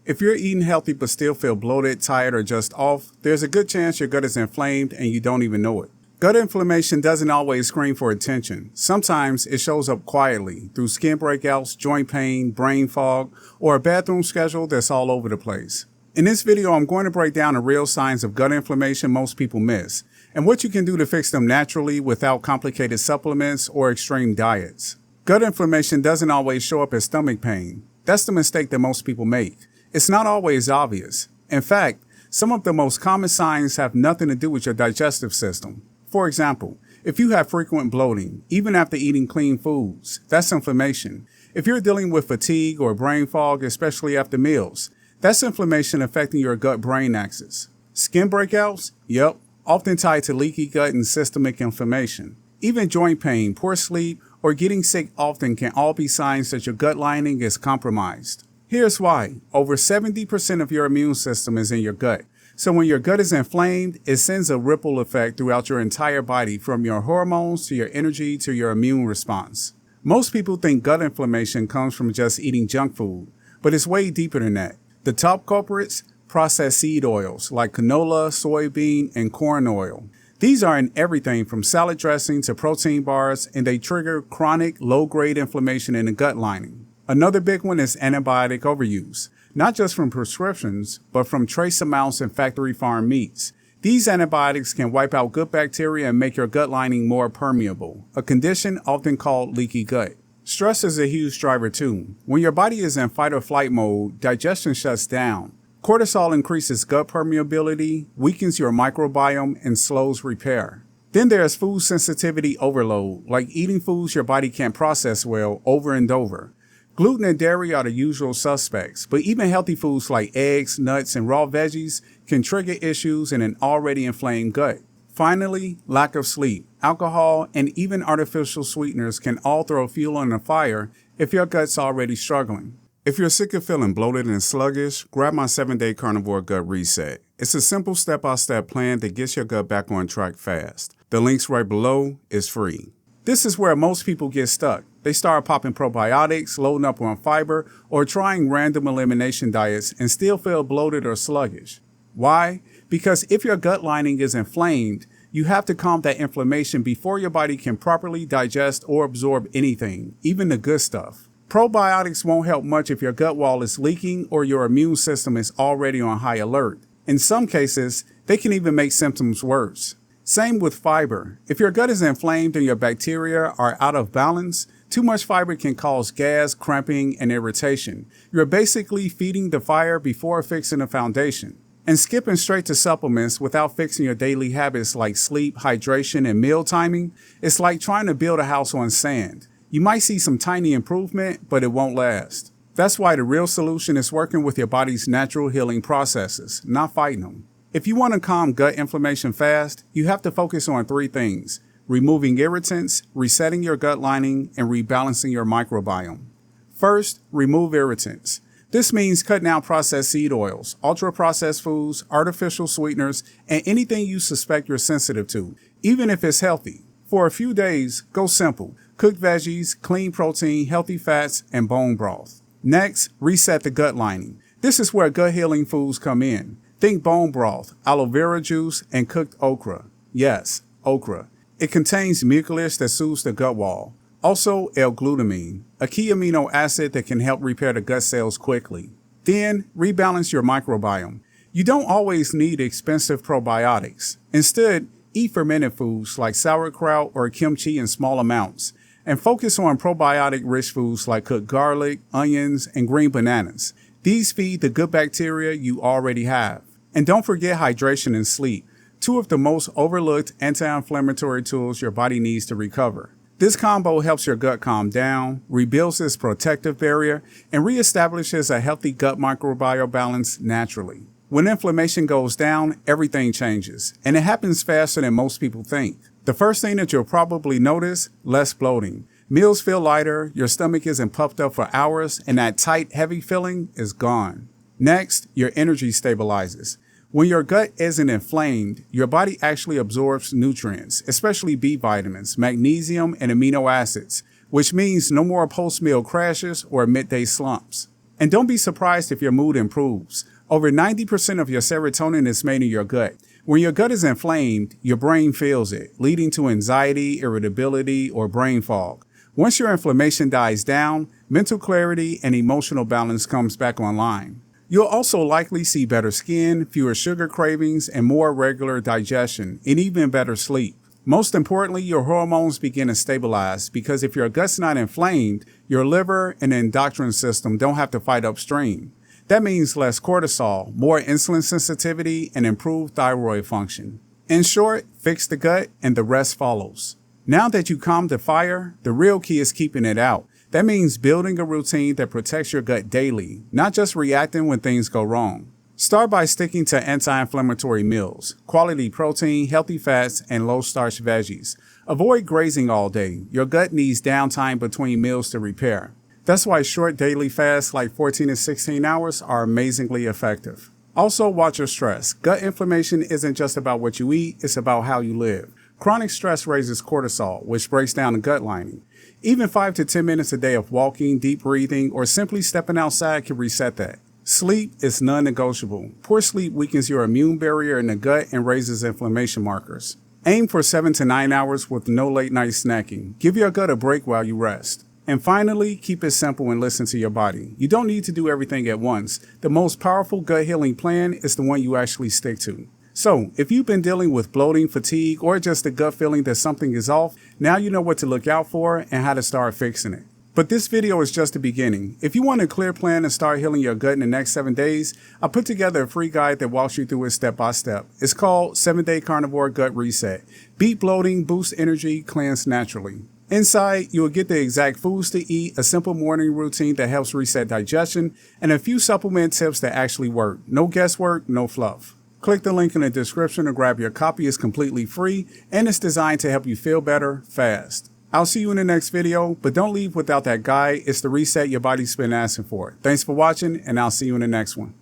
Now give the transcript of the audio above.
If you're eating healthy but still feel bloated, tired, or just off, there's a good chance your gut is inflamed and you don't even know it. Gut inflammation doesn't always scream for attention. Sometimes it shows up quietly through skin breakouts, joint pain, brain fog, or a bathroom schedule that's all over the place. In this video, I'm going to break down the real signs of gut inflammation most people miss, and what you can do to fix them naturally without complicated supplements or extreme diets. Gut inflammation doesn't always show up as stomach pain. That's the mistake that most people make. It's not always obvious. In fact, some of the most common signs have nothing to do with your digestive system. For example, if you have frequent bloating, even after eating clean foods, that's inflammation. If you're dealing with fatigue or brain fog, especially after meals, that's inflammation affecting your gut-brain axis. Skin breakouts? Yep, often tied to leaky gut and systemic inflammation. Even joint pain, poor sleep, or getting sick often can all be signs that your gut lining is compromised. Here's why. Over 70% of your immune system is in your gut. So when your gut is inflamed, it sends a ripple effect throughout your entire body, from your hormones to your energy to your immune response. Most people think gut inflammation comes from just eating junk food, but it's way deeper than that. The top culprits: processed seed oils like canola, soybean, and corn oil. These are in everything from salad dressing to protein bars, and they trigger chronic, low-grade inflammation in the gut lining. Another big one is antibiotic overuse, not just from prescriptions, but from trace amounts in factory farm meats. These antibiotics can wipe out good bacteria and make your gut lining more permeable, a condition often called leaky gut. Stress is a huge driver too. When your body is in fight or flight mode, digestion shuts down. Cortisol increases gut permeability, weakens your microbiome, and slows repair. Then there's food sensitivity overload, like eating foods your body can't process well over and over. Gluten and dairy are the usual suspects, but even healthy foods like eggs, nuts, and raw veggies can trigger issues in an already inflamed gut. Finally, lack of sleep, alcohol, and even artificial sweeteners can all throw fuel on the fire if your gut's already struggling. If you're sick of feeling bloated and sluggish, grab my 7-day Carnivore Gut Reset. It's a simple step-by-step plan that gets your gut back on track fast. The link's right below. Is free. This is where most people get stuck. They start popping probiotics, loading up on fiber, or trying random elimination diets and still feel bloated or sluggish. Why? Because if your gut lining is inflamed, you have to calm that inflammation before your body can properly digest or absorb anything, even the good stuff. Probiotics won't help much if your gut wall is leaking or your immune system is already on high alert. In some cases, they can even make symptoms worse. Same with fiber. If your gut is inflamed and your bacteria are out of balance, too much fiber can cause gas, cramping, and irritation. You're basically feeding the fire before fixing the foundation. And skipping straight to supplements without fixing your daily habits like sleep, hydration, and meal timing is like trying to build a house on sand. You might see some tiny improvement, but it won't last. That's why the real solution is working with your body's natural healing processes, not fighting them. If you want to calm gut inflammation fast, you have to focus on 3 things: removing irritants, resetting your gut lining, and rebalancing your microbiome. First, remove irritants. This means cutting out processed seed oils, ultra-processed foods, artificial sweeteners, and anything you suspect you're sensitive to, even if it's healthy. For a few days, go simple. Cooked veggies, clean protein, healthy fats, and bone broth. Next, reset the gut lining. This is where gut healing foods come in. Think bone broth, aloe vera juice, and cooked okra. Yes, okra. It contains mucilage that soothes the gut wall. Also, L-glutamine, a key amino acid that can help repair the gut cells quickly. Then, rebalance your microbiome. You don't always need expensive probiotics. Instead, eat fermented foods like sauerkraut or kimchi in small amounts, and focus on probiotic-rich foods like cooked garlic, onions, and green bananas. These feed the good bacteria you already have. And don't forget hydration and sleep, 2 of the most overlooked anti-inflammatory tools your body needs to recover. This combo helps your gut calm down, rebuilds its protective barrier, and reestablishes a healthy gut microbiome balance naturally. When inflammation goes down, everything changes, and it happens faster than most people think. The first thing that you'll probably notice: less bloating. Meals feel lighter, your stomach isn't puffed up for hours, and that tight, heavy feeling is gone. Next, your energy stabilizes. When your gut isn't inflamed, your body actually absorbs nutrients, especially B vitamins, magnesium, and amino acids, which means no more post-meal crashes or midday slumps. And don't be surprised if your mood improves. Over 90% of your serotonin is made in your gut. When your gut is inflamed, your brain feels it, leading to anxiety, irritability, or brain fog. Once your inflammation dies down, mental clarity and emotional balance comes back online. You'll also likely see better skin, fewer sugar cravings, and more regular digestion, and even better sleep. Most importantly, your hormones begin to stabilize because if your gut's not inflamed, your liver and endocrine system don't have to fight upstream. That means less cortisol, more insulin sensitivity, and improved thyroid function. In short, fix the gut and the rest follows. Now that you calmed the fire, the real key is keeping it out. That means building a routine that protects your gut daily, not just reacting when things go wrong. Start by sticking to anti-inflammatory meals, quality protein, healthy fats, and low-starch veggies. Avoid grazing all day. Your gut needs downtime between meals to repair. That's why short daily fasts like 14 to 16 hours are amazingly effective. Also, watch your stress. Gut inflammation isn't just about what you eat, it's about how you live. Chronic stress raises cortisol, which breaks down the gut lining. Even 5 to 10 minutes a day of walking, deep breathing, or simply stepping outside can reset that. Sleep is non-negotiable. Poor sleep weakens your immune barrier in the gut and raises inflammation markers. Aim for 7 to 9 hours with no late night snacking. Give your gut a break while you rest. And finally, keep it simple and listen to your body. You don't need to do everything at once. The most powerful gut healing plan is the one you actually stick to. So, if you've been dealing with bloating, fatigue, or just a gut feeling that something is off, now you know what to look out for and how to start fixing it. But this video is just the beginning. If you want a clear plan to start healing your gut in the next 7 days, I put together a free guide that walks you through it step by step. It's called 7-Day Carnivore Gut Reset. Beat bloating, boost energy, cleanse naturally. Inside, you will get the exact foods to eat, a simple morning routine that helps reset digestion, and a few supplement tips that actually work. No guesswork, no fluff. Click the link in the description to grab your copy. It's completely free, and it's designed to help you feel better, fast. I'll see you in the next video, but don't leave without that guide. It's the reset your body's been asking for. Thanks for watching, and I'll see you in the next one.